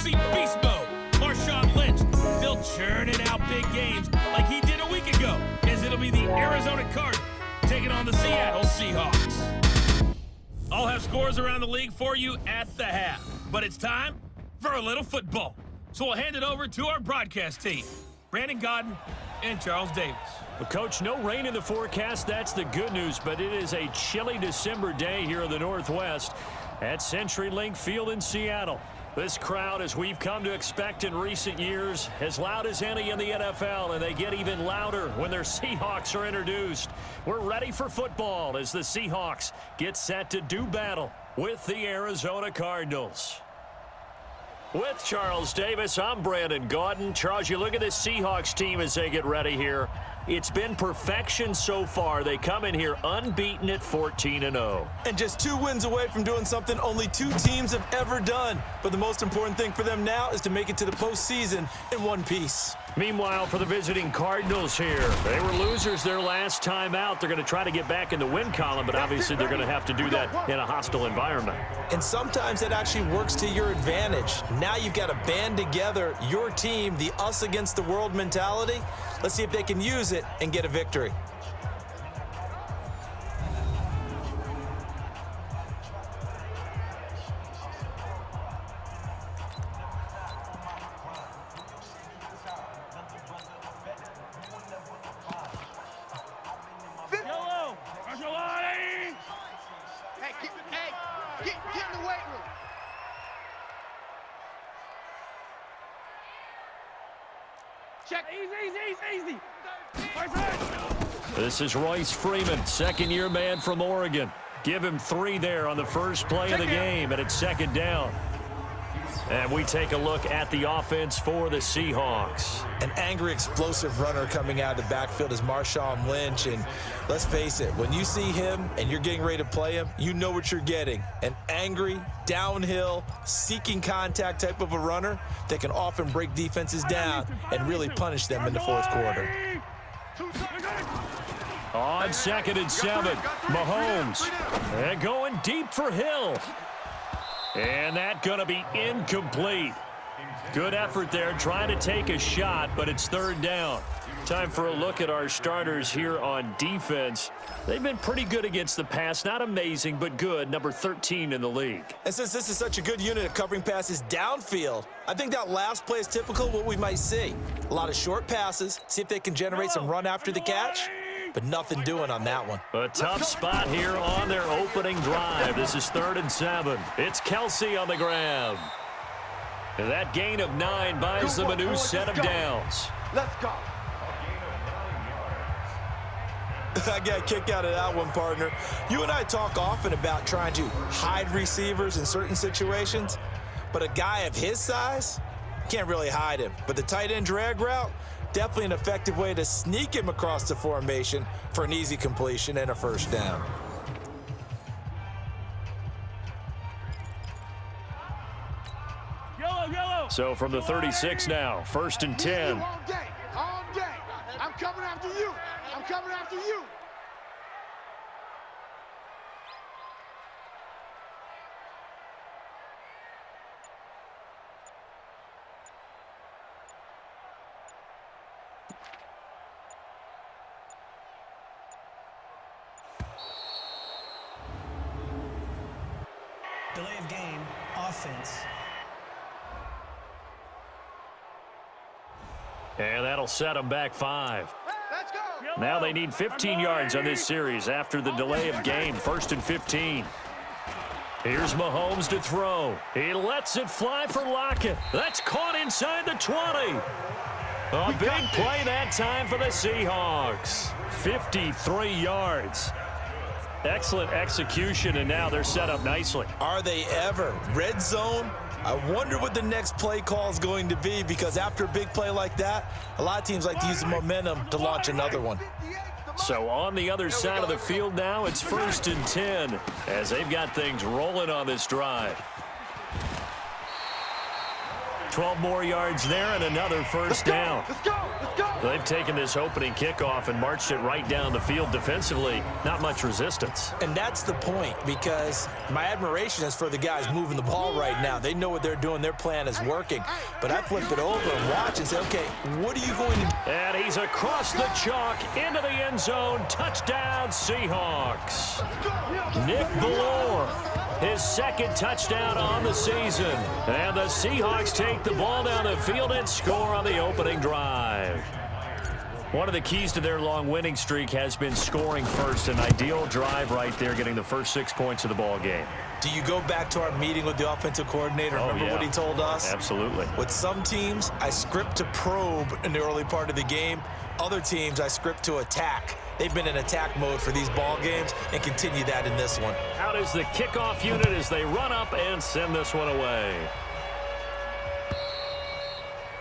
see beast mode. Marshawn Lynch still churning out big games like he did a week ago, as it'll be the Arizona Cardinals taking on the Seattle Seahawks. I'll have scores around the league for you at the half, but it's time for a little football. So we'll hand it over to our broadcast team, Brandon Godden and Charles Davis. Well, Coach, no rain in the forecast. That's the good news, but it is a chilly December day here in the Northwest at CenturyLink Field in Seattle. This crowd, as we've come to expect in recent years, as loud as any in the NFL, and they get even louder when their Seahawks are introduced. We're ready for football as the Seahawks get set to do battle with the Arizona Cardinals. With Charles Davis, I'm Brandon Godden. Charles, you look at this Seahawks team as they get ready here. It's been perfection so far. They come in here unbeaten at 14-0. And just 2 wins away from doing something only 2 teams have ever done. But the most important thing for them now is to make it to the postseason in one piece. Meanwhile, for the visiting Cardinals here, they were losers their last time out. They're going to try to get back in the win column, but obviously they're going to have to do that in a hostile environment. And sometimes that actually works to your advantage. Now you've got to band together your team, the us against the world mentality. Let's see if they can use it and get a victory. Get in the weight room. Check. Easy. This is Royce Freeman, second-year man from Oregon. Give him 3 there on the first play of the game, and it's second down. And we take a look at the offense for the Seahawks. An angry, explosive runner coming out of the backfield is Marshawn Lynch. And let's face it, when you see him and you're getting ready to play him, you know what you're getting. An angry, downhill, seeking contact type of a runner that can often break defenses down and really punish them in the fourth quarter. On 2nd and 7, Mahomes. And going deep for Hill. And that's going to be incomplete. Good effort there, trying to take a shot, but it's 3rd down. Time for a look at our starters here on defense. They've been pretty good against the pass. Not amazing, but good. Number 13 in the league. And since this is such a good unit of covering passes downfield, I think that last play is typical of what we might see. A lot of short passes, see if they can generate some run after the catch. But nothing doing on that one. A tough spot here on their opening drive. This is 3rd and 7. It's Kelsey on the grab. And that gain of 9 buys them a new set of downs. Let's go. I got a kick out of that one, partner. You and I talk often about trying to hide receivers in certain situations, but a guy of his size can't really hide him. But the tight end drag route, definitely an effective way to sneak him across the formation for an easy completion and a first down. Yellow. So from the 36 now, 1st and 10. All day. I'm coming after you. Delay of game, offense. And that'll set them back 5. Let's go. Now they need 15 yards on this series after the delay of game. 1st and 15. Here's Mahomes to throw. He lets it fly for Lockett. That's caught inside the 20. A big play that time for the Seahawks. 53 yards. Excellent execution, and now they're set up nicely. Are they ever? Red zone? I wonder what the next play call is going to be, because after a big play like that, a lot of teams like to use the momentum to launch another one. So on the other side of the field now, it's 1st and 10 as they've got things rolling on this drive. 12 more yards there and another first down. Let's go. Let's go. They've taken this opening kickoff and marched it right down the field defensively. Not much resistance. And that's the point, because my admiration is for the guys moving the ball right now. They know what they're doing. Their plan is working. But I flip it over and watch and say, okay, what are you going to do? And he's across the chalk into the end zone. Touchdown, Seahawks. Nick Valor, his second touchdown on the season. And the Seahawks take the ball down the field and score on the opening drive. One of the keys to their long winning streak has been scoring first. An ideal drive right there, getting the first 6 points of the ball game. Do you go back to our meeting with the offensive coordinator? Remember what he told us? Absolutely. With some teams, I script to probe in the early part of the game. Other teams, I script to attack. They've been in attack mode for these ball games and continue that in this one. Out is the kickoff unit as they run up and send this one away.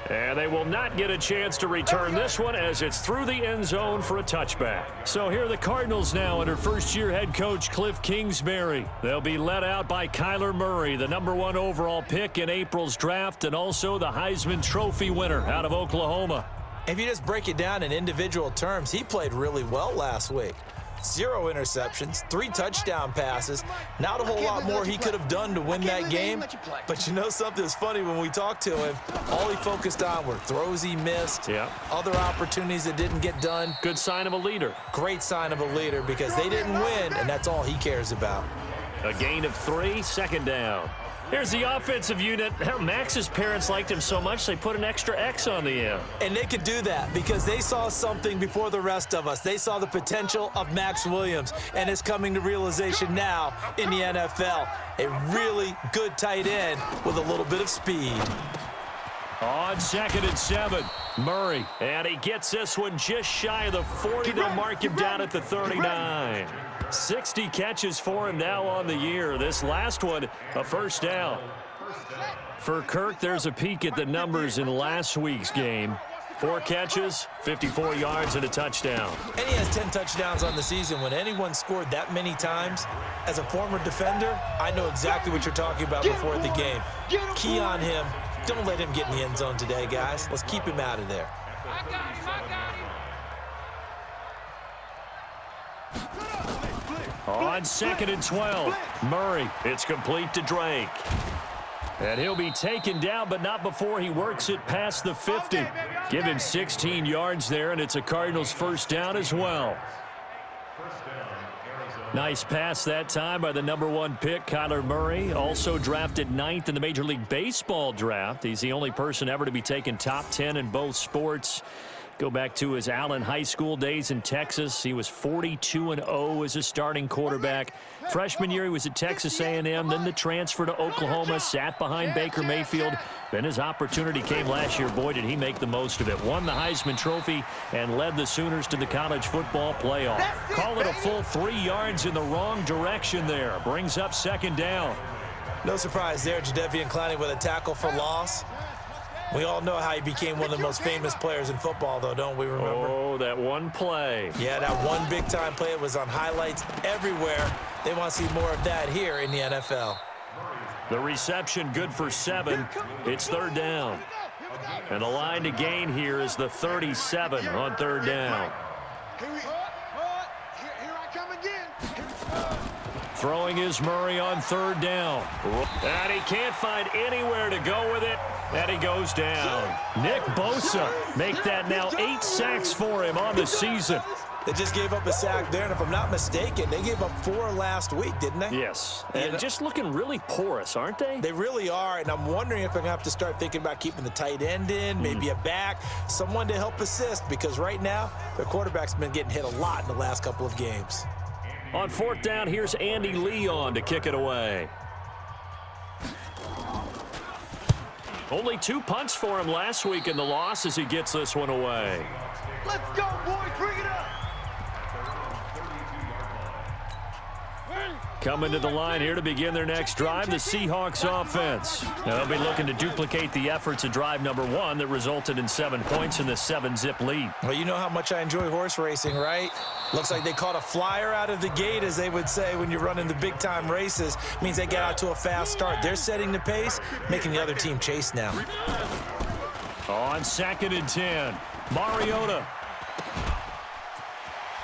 And they will not get a chance to return this one as it's through the end zone for a touchback. So here are the Cardinals now under first-year head coach Cliff Kingsbury. They'll be led out by Kyler Murray, the #1 overall pick in April's draft, and also the Heisman Trophy winner out of Oklahoma. If you just break it down in individual terms, he played really well last week. 0 interceptions, 3 touchdown passes. Not a whole lot more he could have done to win that game. But you know something that's funny, when we talked to him, all he focused on were throws he missed, other opportunities that didn't get done. Good sign of a leader. Great sign of a leader, because they didn't win, and that's all he cares about. A gain of 3, second down. Here's the offensive unit. Max's parents liked him so much they put an extra X on the end. And they could do that because they saw something before the rest of us. They saw the potential of Max Williams, and it's coming to realization now in the NFL. A really good tight end with a little bit of speed. On 2nd and 7, Murray. And he gets this one just shy of the 40. They'll mark him down at the 39. 60 catches for him now on the year. This last one, a first down. For Kirk, there's a peek at the numbers in last week's game. 4 catches, 54 yards, and a touchdown. And he has 10 touchdowns on the season. When anyone scored that many times, as a former defender, I know exactly what you're talking about before the game. Key on him. Don't let him get in the end zone today, guys. Let's keep him out of there. I got him. I got him. On 2nd and 12, Murray. It's complete to Drake. And he'll be taken down, but not before he works it past the 50. Give him 16 yards there, and it's a Cardinals first down as well. Nice pass that time by the #1 pick, Kyler Murray. Also drafted 9th in the Major League Baseball draft. He's the only person ever to be taken top 10 in both sports. Go back to his Allen High School days in Texas. He was 42-0 as a starting quarterback. Freshman year, he was at Texas A&M. Then the transfer to Oklahoma, sat behind Baker Mayfield. Then his opportunity came last year. Boy, did he make the most of it. Won the Heisman Trophy and led the Sooners to the college football playoff. Call it a full 3 yards in the wrong direction there. Brings up 2nd down. No surprise there, Jadeveon Clowney with a tackle for loss. We all know how he became one of the most famous players in football, though, don't we remember? Oh, that one play. Yeah, that one big-time play. It was on highlights everywhere. They want to see more of that here in the NFL. The reception good for 7. It's 3rd down. And the line to gain here is the 37 on 3rd down. Here I come again. Throwing is Murray on 3rd down. And he can't find anywhere to go with it. And he goes down. Nick Bosa make that now 8 sacks for him on the season. They just gave up a sack there, and if I'm not mistaken, they gave up 4 last week, didn't they? Yes. And just looking really porous, aren't they? They really are, and I'm wondering if they're going to have to start thinking about keeping the tight end in, maybe a back, someone to help assist, because right now, their quarterback's been getting hit a lot in the last couple of games. On 4th down, here's Andy Leon to kick it away. Only 2 punts for him last week in the loss as he gets this one away. Let's go, boys. Bring it up. Coming to the line here to begin their next drive, the Seahawks offense. They'll be looking to duplicate the efforts of drive number 1 that resulted in 7 points in the 7-zip lead. Well, you know how much I enjoy horse racing, right? Looks like they caught a flyer out of the gate, as they would say when you're running the big-time races. Means they get out to a fast start. They're setting the pace, making the other team chase now. On 2nd and 10, Mariota.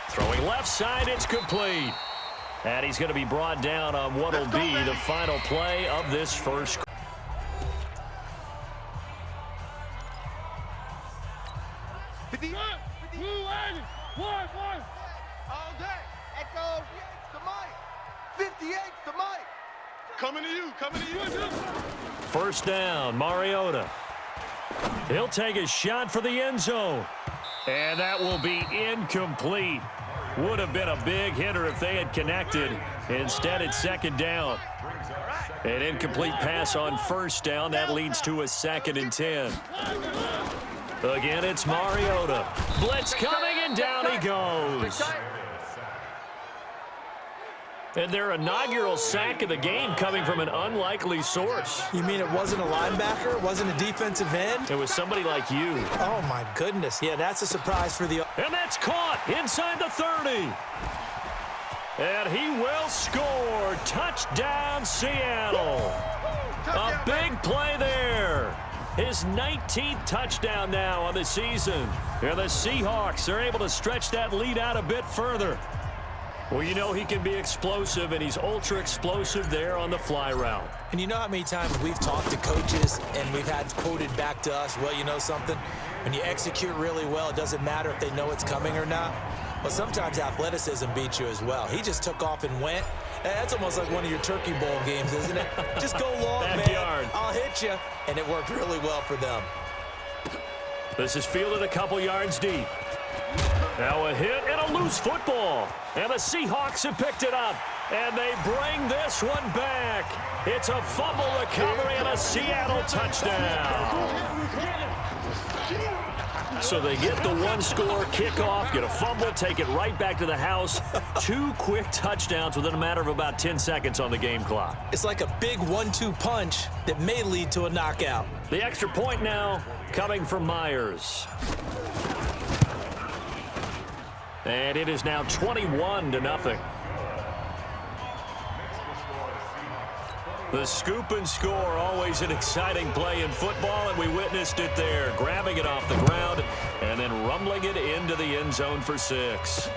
Throwing left side, it's complete. And he's going to be brought down on what will be the final play of this first. All day. Echo, Yates to Mike. 58 to Mike. Coming to you. First down, Mariota. He'll take a shot for the end zone. And that will be incomplete. Would have been a big hitter if they had connected. Instead, it's 2nd down. An incomplete pass on 1st down. That leads to a 2nd and 10. Again, it's Mariota. Blitz coming, and down he goes. And their inaugural sack of the game coming from an unlikely source. You mean it wasn't a linebacker? It wasn't a defensive end? It was somebody like you. Oh, my goodness. Yeah, that's a surprise for the... And that's caught inside the 30. And he will score. Touchdown, Seattle. A big play there. His 19th touchdown now on the season. And the Seahawks are able to stretch that lead out a bit further. Well, you know he can be explosive, and he's ultra-explosive there on the fly route. And you know how many times we've talked to coaches and we've had quoted back to us, well, you know something? When you execute really well, it doesn't matter if they know it's coming or not. Well, sometimes athleticism beats you as well. He just took off and went. That's almost like one of your Turkey Bowl games, isn't it? Just go long, man. I'll hit you. And it worked really well for them. This is fielded a couple yards deep. Now a hit and a loose football. And the Seahawks have picked it up. And they bring this one back. It's a fumble recovery and a Seattle touchdown. So they get the one-score kickoff, get a fumble, take it right back to the house. 2 quick touchdowns within a matter of about 10 seconds on the game clock. It's like a big 1-2 punch that may lead to a knockout. The extra point now coming from Myers. And it is now 21-0. The scoop and score, always an exciting play in football, and we witnessed it there. Grabbing it off the ground and then rumbling it into the end zone for 6.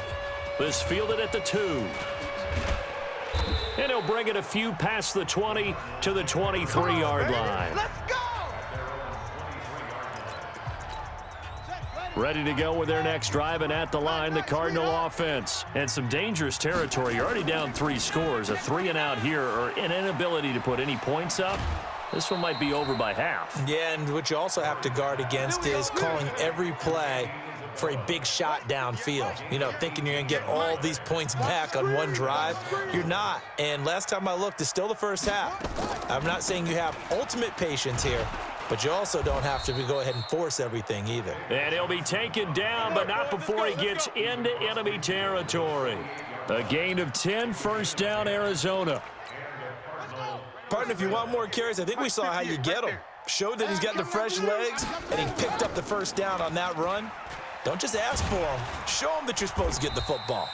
This fielded at the 2. And he'll bring it a few past the 20 to the 23-yard line. Let's go! Ready to go with their next drive, and at the line, the Cardinal offense. And some dangerous territory. You're already down 3 scores. A 3-and-out here, or an inability to put any points up. This one might be over by half. Yeah, and what you also have to guard against is calling every play for a big shot downfield. You know, thinking you're going to get all these points back on one drive. You're not. And last time I looked, it's still the first half. I'm not saying you have ultimate patience here, but you also don't have to go ahead and force everything either. And he'll be taken down, but not before he gets into enemy territory. A gain of 10, first down, Arizona. Partner, if you want more carries, I think we saw how you get them. Showed that he's got the fresh legs, and he picked up the first down on that run. Don't just ask for him. Show him that you're supposed to get the football.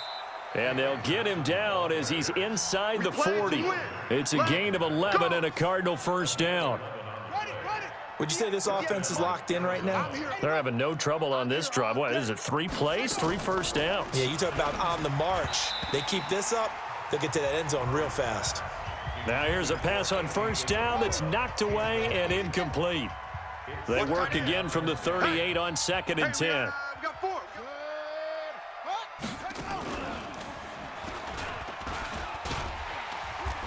And they'll get him down as he's inside the 40. It's a gain of 11 and a Cardinal first down. Would you say this offense is locked in right now? They're having no trouble on this drive. What is it, 3 plays, 3 first downs? Yeah, you talk about on the march. They keep this up, they'll get to that end zone real fast. Now here's a pass on first down that's knocked away and incomplete. They work again from the 38 on 2nd and 10.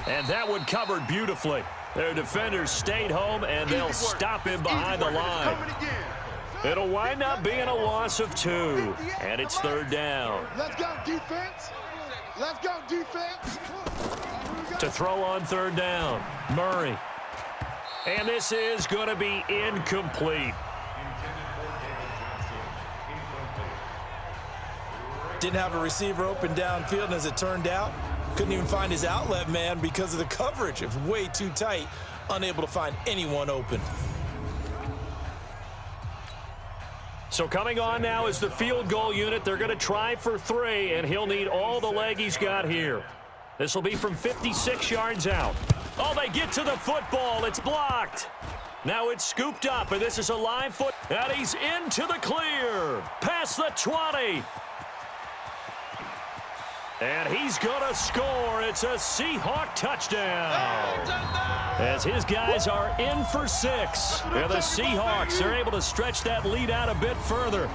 And that one covered beautifully. Their defenders stayed home, and they'll stop him behind the line. It'll wind up being a loss of 2, and it's 3rd down. Let's go, defense. Let's go, defense. To throw on 3rd down, Murray. And this is going to be incomplete. Didn't have a receiver open downfield, and as it turned out, Couldn't even find his outlet man because of the coverage. It was way too tight, unable to find anyone open. So coming on now is the field goal unit. They're going to try for 3, and he'll need all the leg he's got here. This will be from 56 yards out. Oh, they get to the football. It's blocked. Now it's scooped up, and this is a live foot. And he's into the clear. Past the 20. And he's going to score. It's a Seahawk touchdown. As his guys are in for 6. And the Seahawks are able to stretch that lead out a bit further.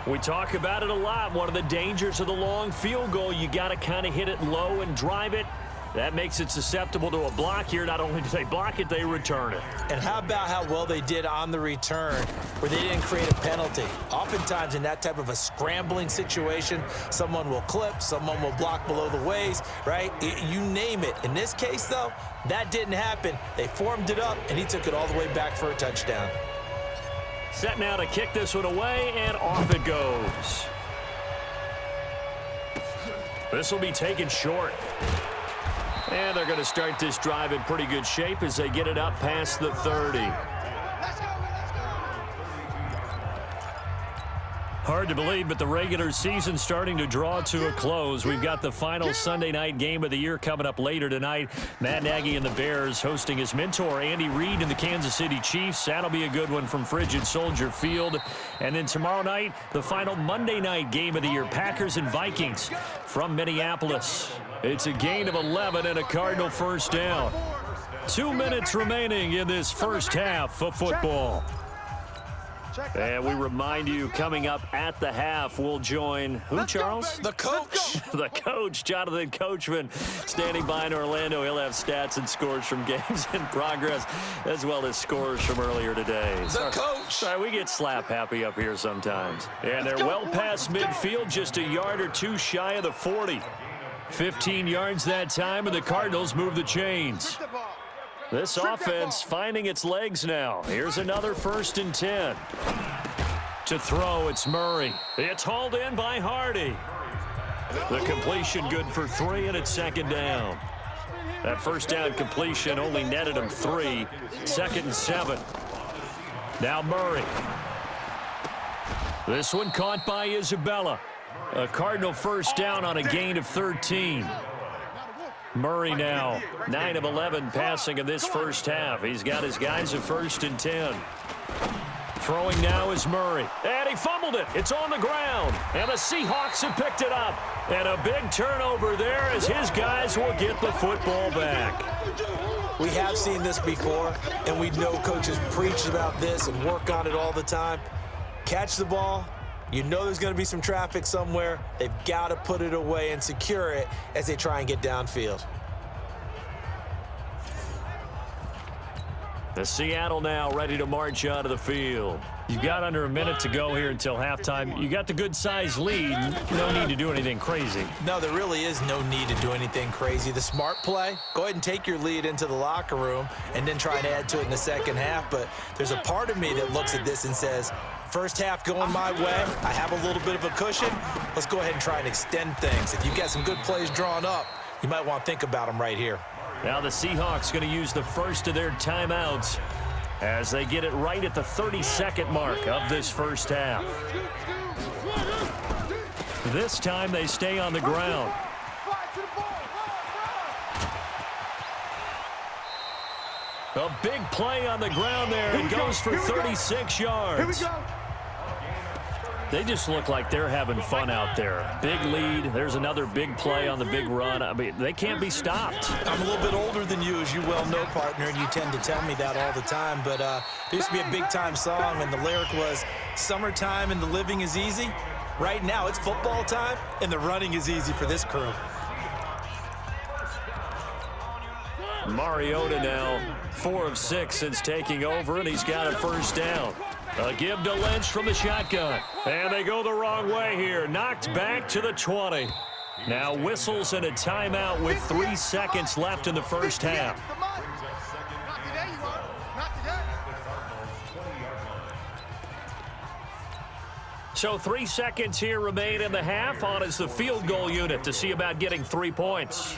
We talk about it a lot. One of the dangers of the long field goal, you got to kind of hit it low and drive it. That makes it susceptible to a block here. Not only do they block it, they return it. And how about how well they did on the return where they didn't create a penalty? Oftentimes in that type of a scrambling situation, someone will clip, someone will block below the waist, right? You name it. In this case, though, that didn't happen. They formed it up, and he took it all the way back for a touchdown. Set now to kick this one away, and off it goes. This will be taken short. And they're going to start this drive in pretty good shape as they get it up past the 30. Hard to believe, but the regular season's starting to draw to a close. We've got the final Sunday night game of the year coming up later tonight. Matt Nagy and the Bears hosting his mentor, Andy Reid, and the Kansas City Chiefs. That'll be a good one from Frigid Soldier Field. And then tomorrow night, the final Monday night game of the year, Packers and Vikings from Minneapolis. It's a gain of 11 and a Cardinal first down. 2 minutes remaining in this first half of football. And we remind you, coming up at the half, we'll join who, Charles? The coach. The coach, Jonathan Coachman, standing by in Orlando. He'll have stats and scores from games in progress, as well as scores from earlier today. The coach. Sorry, we get slap happy up here sometimes. And they're well past midfield, just a yard or two shy of the 40. 15 yards that time, and the Cardinals move the chains. This offense finding its legs now. Here's another 1st and 10. To throw, it's Murray. It's hauled in by Hardy. The completion good for 3, and it's 2nd down. That first down completion only netted him 3. 2nd and 7. Now Murray. This one caught by Isabella. A Cardinal first down on a gain of 13. Murray now 9 of 11 passing in this first half. He's got his guys at 1st and 10. Throwing now is Murray. And he fumbled it. It's on the ground. And the Seahawks have picked it up. And a big turnover there as his guys will get the football back. We have seen this before, and we know coaches preach about this and work on it all the time. Catch the ball. You know there's going to be some traffic somewhere. They've got to put it away and secure it as they try and get downfield. The Seattle now ready to march out of the field. You've got under a minute to go here until halftime. You got the good-sized lead. No need to do anything crazy. No, there really is no need to do anything crazy. The smart play, go ahead and take your lead into the locker room and then try and add to it in the second half. But there's a part of me that looks at this and says, first half going my way, I have a little bit of a cushion. Let's go ahead and try and extend things. If you've got some good plays drawn up, you might want to think about them right here. Now the Seahawks going to use the first of their timeouts as they get it right at the 32nd mark of this first half. This time they stay on the ground. A big play on the ground there. It goes for 36 yards. They just look like they're having fun out there. Big lead. There's another big play on the big run. I mean, they can't be stopped. I'm a little bit older than you, as you well know, partner, and you tend to tell me that all the time. But there used to be a big-time song, and the lyric was, summertime and the living is easy. Right now, it's football time, and the running is easy for this crew. Mariota now 4 of 6 since taking over, and he's got a first down. A give to Lynch from the shotgun. And they go the wrong way here. Knocked back to the 20. Now whistles and a timeout with 3 seconds left in the first half. So 3 seconds here remain in the half. On is the field goal unit to see about getting 3 points.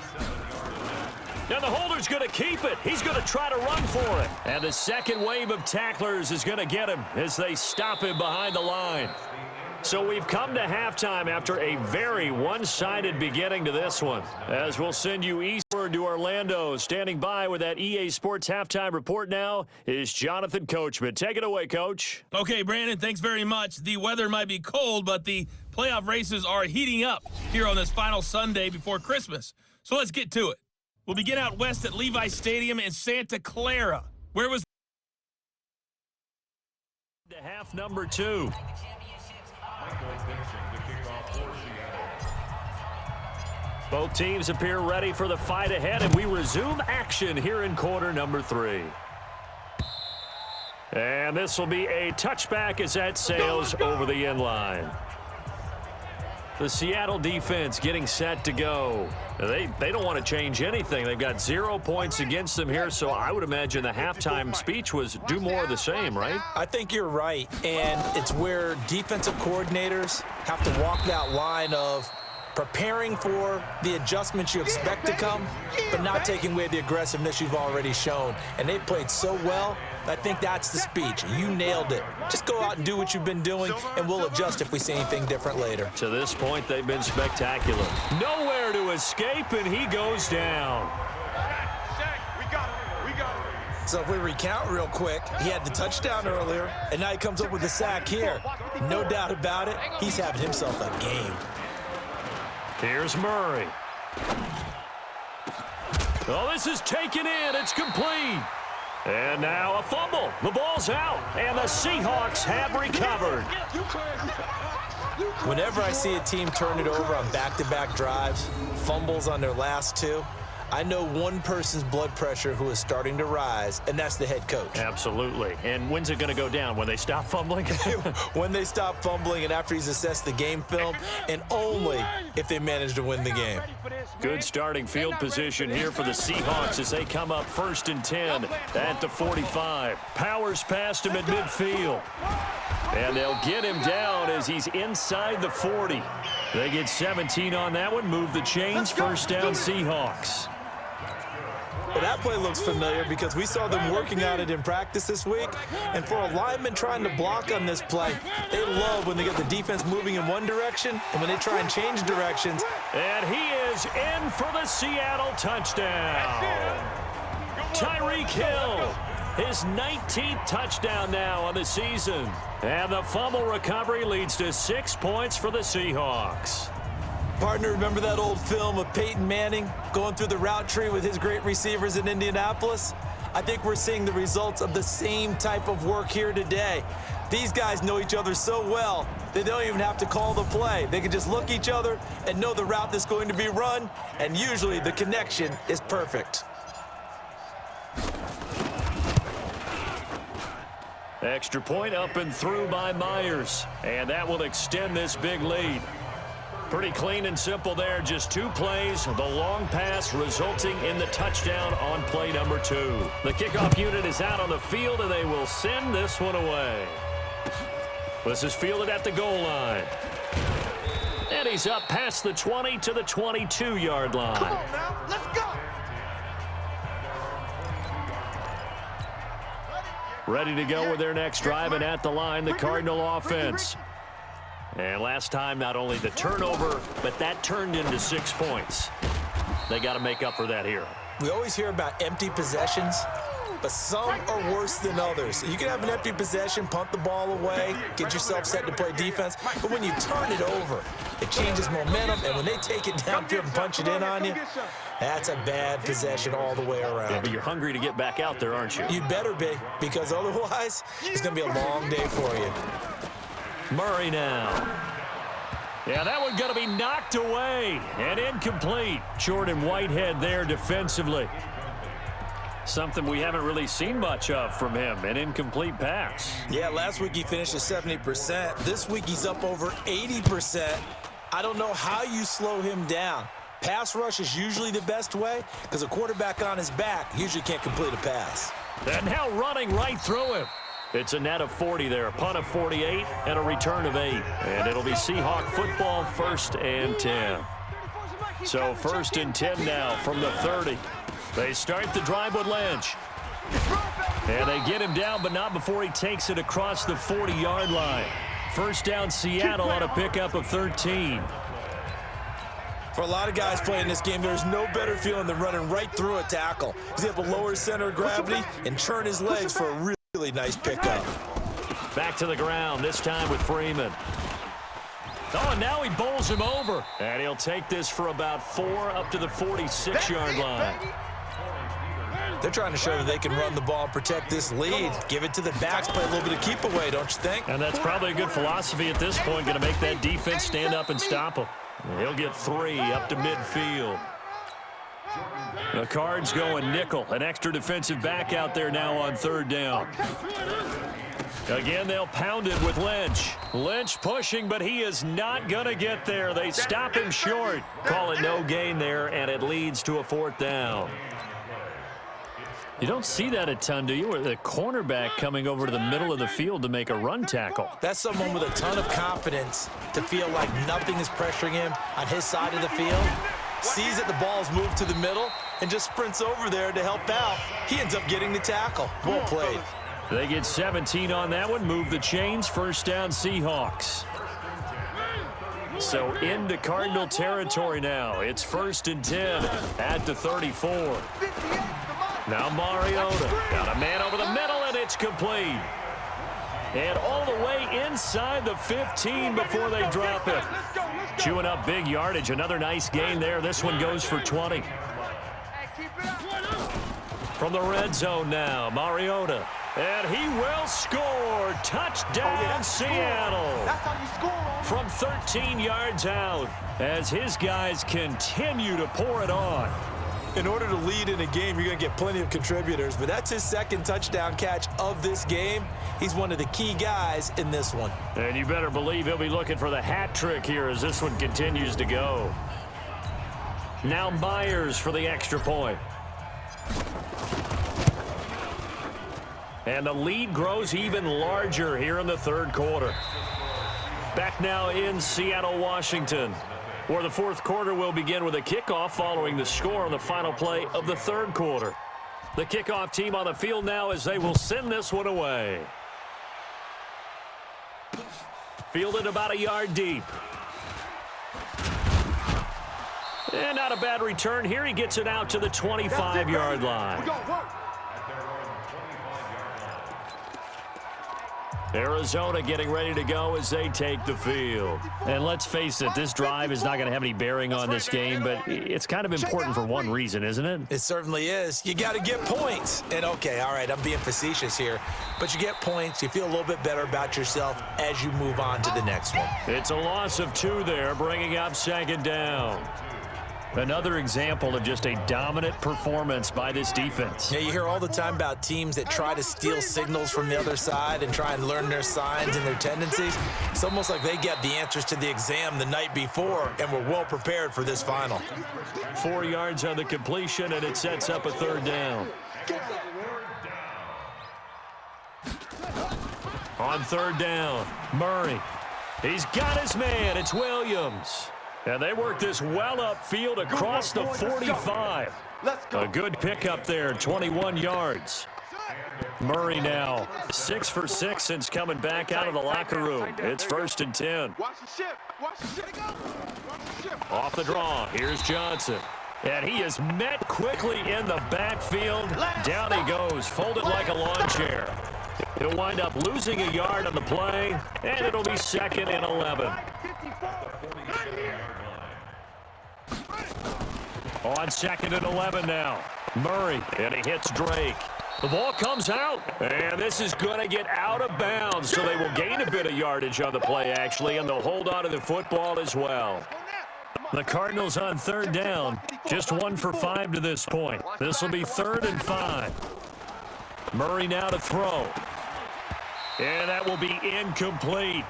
Now the holder's going to keep it. He's going to try to run for it. And the second wave of tacklers is going to get him as they stop him behind the line. So we've come to halftime after a very one-sided beginning to this one. As we'll send you eastward to Orlando. Standing by with that EA Sports halftime report now is Jonathan Coachman. Take it away, Coach. Okay, Brandon, thanks very much. The weather might be cold, but the playoff races are heating up here on this final Sunday before Christmas. So let's get to it. We'll begin out west at Levi Stadium in Santa Clara. Where was to half number 2. Both teams appear ready for the fight ahead, and we resume action here in quarter number 3. And this will be a touchback as that sails over the end line. The Seattle defense getting set to go. They don't want to change anything. They've got 0 points against them here, so I would imagine the halftime speech was do more of the same, right? I think you're right, and it's where defensive coordinators have to walk that line of preparing for the adjustments you expect to come, but not taking away the aggressiveness you've already shown. And they've played so well, I think that's the speech. You nailed it. Just go out and do what you've been doing, and we'll adjust if we see anything different later. To this point, they've been spectacular. Nowhere to escape, and he goes down. So if we recount real quick, he had the touchdown earlier, and now he comes up with the sack here. No doubt about it, he's having himself a game. Here's Murray. Oh, this is taken in. It's complete. And now a fumble. The ball's out, and the Seahawks have recovered. Whenever I see a team turn it over on back-to-back drives, fumbles on their last 2, I know one person's blood pressure who is starting to rise, and that's the head coach. Absolutely. And when's it going to go down? When they stop fumbling? When they stop fumbling and after he's assessed the game film, and only if they manage to win the game. Good starting field position here for the Seahawks as they come up 1st and 10 at the 45. Powers past him at midfield. And they'll get him down as he's inside the 40. They get 17 on that one, move the chains, first down Seahawks. Well, that play looks familiar because we saw them working on it in practice this week. And for a lineman trying to block on this play, they love when they get the defense moving in one direction and when they try and change directions. And he is in for the Seattle touchdown. Tyreek Hill, his 19th touchdown now on the season. And the fumble recovery leads to 6 points for the Seahawks. Partner, remember that old film of Peyton Manning going through the route tree with his great receivers in Indianapolis? I think we're seeing the results of the same type of work here today. These guys know each other so well, they don't even have to call the play. They can just look each other and know the route that's going to be run, and usually the connection is perfect. Extra point up and through by Myers, and that will extend this big lead. Pretty clean and simple there. Just 2 plays. The long pass resulting in the touchdown on play number 2. The kickoff unit is out on the field, and they will send this one away. This is fielded at the goal line. And he's up past the 20 to the 22-yard line. Come on now, let's go. Ready to go with their next drive, and at the line, the Cardinal offense. And last time, not only the turnover, but that turned into 6 points. They got to make up for that here. We always hear about empty possessions, but some are worse than others. You can have an empty possession, punt the ball away, get yourself set to play defense, but when you turn it over, it changes momentum, and when they take it downfield and punch it in on you, that's a bad possession all the way around. Yeah, but you're hungry to get back out there, aren't you? You better be, because otherwise, it's going to be a long day for you. Murray now. Yeah, that one going to be knocked away and incomplete. Jordan Whitehead there defensively. Something we haven't really seen much of from him, an incomplete pass. Yeah, last week he finished at 70%. This week he's up over 80%. I don't know how you slow him down. Pass rush is usually the best way because a quarterback on his back usually can't complete a pass. And now running right through him. It's a net of 40 there, a punt of 48, and a return of 8. And it'll be Seahawk football, 1st and 10. So 1st and 10 now from the 30. They start the drive with Lynch. And they get him down, but not before he takes it across the 40-yard line. First down, Seattle on a pickup of 13. For a lot of guys playing this game, there's no better feeling than running right through a tackle. He's able to lower his center of gravity and turn his legs for a really nice pickup. Back to the ground, this time with Freeman. Oh, and now he bowls him over. And he'll take this for about 4 up to the 46-yard line. They're trying to show that they can run the ball and protect this lead. Give it to the backs, play a little bit of keep away, don't you think? And that's probably a good philosophy at this point, going to make that defense stand up and stop him. He'll get 3 up to midfield. The Cards going nickel. An extra defensive back out there now on 3rd down. Again, they'll pound it with Lynch. Lynch pushing, but he is not going to get there. They stop him short. Call it no gain there, and it leads to a 4th down. You don't see that a ton, do you? Or the cornerback coming over to the middle of the field to make a run tackle. That's someone with a ton of confidence to feel like nothing is pressuring him on his side of the field. Sees that the ball's moved to the middle and just sprints over there to help out. He ends up getting the tackle. Well played. They get 17 on that one. Move the chains. First down, Seahawks. So into Cardinal territory now. It's 1st and 10 at the 34. Now Mariota got a man over the middle, and it's complete. And all the way inside the 15 before they drop it. Chewing up big yardage. Another nice gain there. This one goes for 20. From the red zone now, Mariota. And he will score. Touchdown, Seattle. From 13 yards out as his guys continue to pour it on. In order to lead in a game, you're going to get plenty of contributors, but that's his 2nd touchdown catch of this game. He's one of the key guys in this one. And you better believe he'll be looking for the hat trick here as this one continues to go. Now Myers for the extra point. And the lead grows even larger here in the 3rd quarter. Back now in Seattle, Washington, where the 4th quarter will begin with a kickoff following the score on the final play of the 3rd quarter. The kickoff team on the field now as they will send this one away. Fielded about a yard deep. And not a bad return here. He gets it out to the 25-yard line. Arizona getting ready to go as they take the field. And let's face it, this drive is not going to have any bearing on this game, but it's kind of important for one reason, isn't it? It certainly is. You got to get points. And, okay, all right, I'm being facetious here, but you get points. You feel a little bit better about yourself as you move on to the next one. It's a loss of 2 there, bringing up 2nd down. Another example of just a dominant performance by this defense. Yeah, you hear all the time about teams that try to steal signals from the other side and try and learn their signs and their tendencies. It's almost like they got the answers to the exam the night before and were well prepared for this final. 4 yards on the completion, and it sets up a 3rd down. On 3rd down, Murray. He's got his man. It's Williams. And they work this well upfield across the 45. A good pickup there, 21 yards. Murray now 6 for 6 since coming back out of the locker room. It's 1st and 10. Off the draw, here's Johnson. And he is met quickly in the backfield. Down he goes, folded like a lawn chair. He'll wind up losing a yard on the play, and it'll be 2nd and 11. On 2nd and 11 now. Murray, and he hits Drake. The ball comes out, and this is going to get out of bounds, so they will gain a bit of yardage on the play, actually, and they'll hold on to the football as well. The Cardinals on 3rd down, just 1 for 5 to this point. This will be 3rd and 5. Murray now to throw. And that will be incomplete.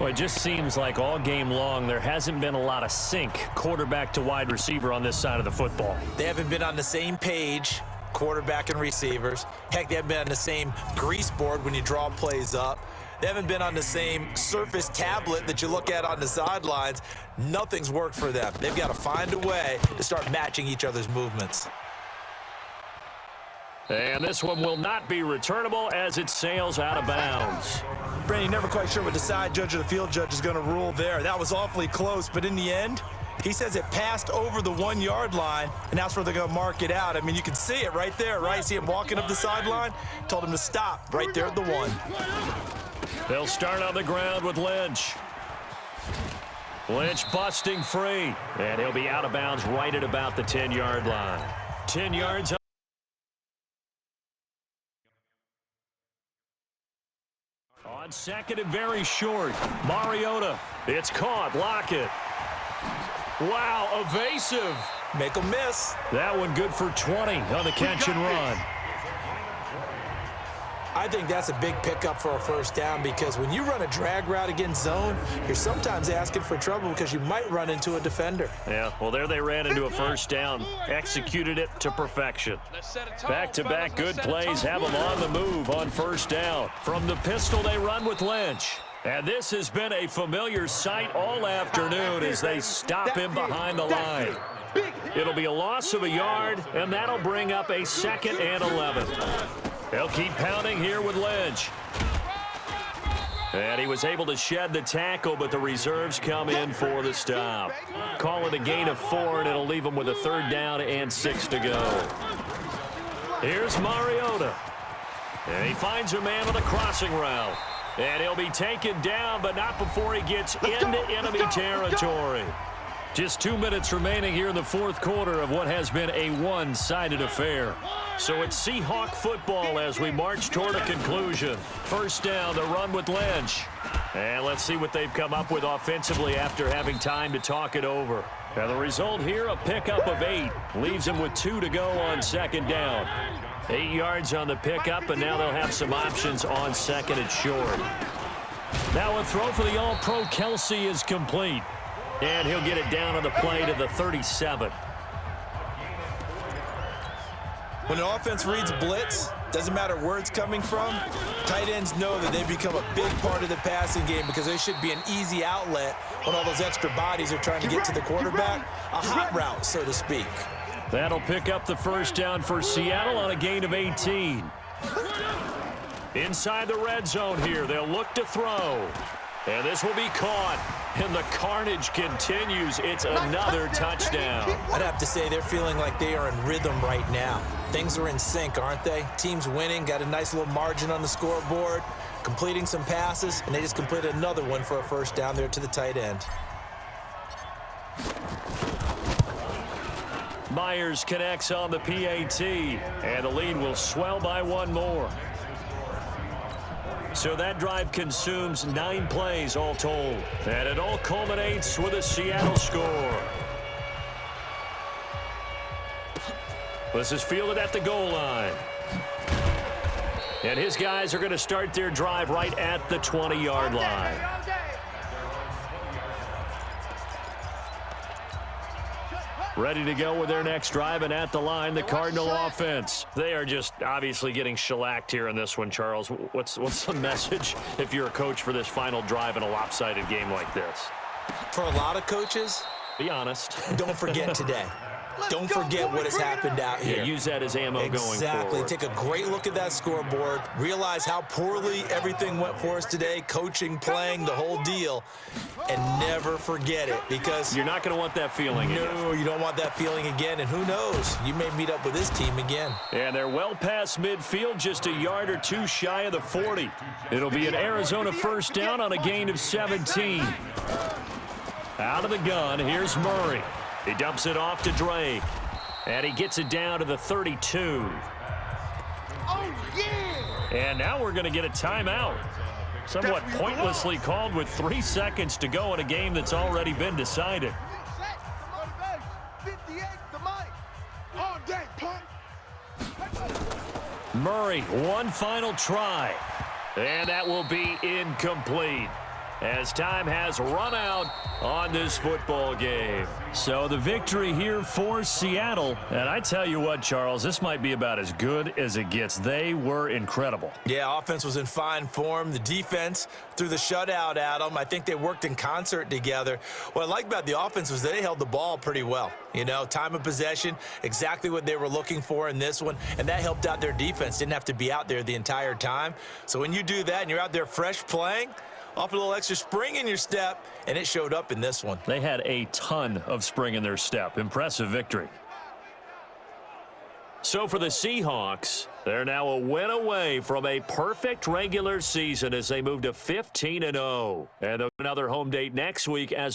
Well, it just seems like all game long there hasn't been a lot of sync quarterback to wide receiver on this side of the football. They haven't been on the same page, quarterback and receivers. Heck, they haven't been on the same grease board when you draw plays up. They haven't been on the same Surface tablet that you look at on the sidelines. Nothing's worked for them. They've got to find a way to start matching each other's movements. And this one will not be returnable as it sails out of bounds. Brandon, never quite sure what the side judge or the field judge is going to rule there. That was awfully close, but in the end, he says it passed over the 1 yard line, and that's where they're going to mark it out. I mean, you can see it right there, right? See him walking up the sideline? Told him to stop right there at the 1. They'll start on the ground with Lynch. Lynch busting free, and he'll be out of bounds right at about the 10-yard line. 10 yards. On second and very short, Mariota. It's caught. Lockett. Wow, evasive. Make them miss. That one good for 20 on the catch and run. I think that's a big pickup for a first down because when you run a drag route against zone, you're sometimes asking for trouble because you might run into a defender. Yeah, well, there they ran into a first down, executed it to perfection. Back-to-back good plays have them on the move on first down. From the pistol, they run with Lynch. And this has been a familiar sight all afternoon as they stop him behind the line. It'll be a loss of a yard, and that'll bring up a 2nd and 11. They'll keep pounding here with Lynch. And he was able to shed the tackle, but the reserves come in for the stop. Call it a gain of 4, and it'll leave him with a 3rd down and 6 to go. Here's Mariota. And he finds a man on the crossing route. And he'll be taken down, but not before he gets into enemy territory. Just 2 minutes remaining here in the 4th quarter of what has been a one-sided affair. So it's Seahawk football as we march toward a conclusion. First down, the run with Lynch. And let's see what they've come up with offensively after having time to talk it over. Now the result here, a pickup of 8. Leaves them with 2 to go on 2nd down. 8 yards on the pickup, and now they'll have some options on 2nd and short. Now a throw for the All-Pro Kelsey is complete. And he'll get it down on the play to the 37. When an offense reads blitz, doesn't matter where it's coming from, tight ends know that they become a big part of the passing game because they should be an easy outlet when all those extra bodies are trying to get to the quarterback. A hot route, so to speak. That'll pick up the first down for Seattle on a gain of 18. Inside the red zone here, they'll look to throw. And this will be caught. And the carnage continues. It's another touchdown. I'd have to say they're feeling like they are in rhythm right now. Things are in sync, aren't they? Team's winning, got a nice little margin on the scoreboard, completing some passes, and they just completed another one for a first down there to the tight end. Myers connects on the PAT, and the lead will swell by 1 more. So that drive consumes 9 plays all told. And it all culminates with a Seattle score. This is fielded at the goal line. And his guys are going to start their drive right at the 20-yard line. Ready to go with their next drive, and at the line, the Cardinal offense. They are just obviously getting shellacked here in this one, Charles. What's the message if you're a coach for this final drive in a lopsided game like this? For a lot of coaches, be honest. Don't forget today. Don't forget what has happened out here. Yeah, use that as ammo going forward. Exactly. Take a great look at that scoreboard. Realize how poorly everything went for us today. Coaching, playing, the whole deal. And never forget it because you're not going to want that feeling again. No, you don't want that feeling again. And who knows? You may meet up with this team again. And they're well past midfield, just a yard or 2 shy of the 40. It'll be an Arizona first down on a gain of 17. Out of the gun, here's Murray. He dumps it off to Drake. And he gets it down to the 32. Oh, yeah! And now we're going to get a timeout. Somewhat pointlessly called with 3 seconds to go in a game that's already been decided. 58 to Mike. All day, punt. Murray, one final try. And that will be incomplete. as time has run out on this football game. So the victory here for Seattle. And I tell you what, Charles, this might be about as good as it gets. They were incredible. Yeah, offense was in fine form. The defense threw the shutout at them. I think they worked in concert together. What I like about the offense was they held the ball pretty well. You know, time of possession, exactly what they were looking for in this one, and that helped out their defense. Didn't have to be out there the entire time. So when you do that and you're out there fresh playing, off a little extra spring in your step, and it showed up in this one. They had a ton of spring in their step. Impressive victory. So for the Seahawks, they're now a win away from a perfect regular season as they move to 15-0. And another home date next week as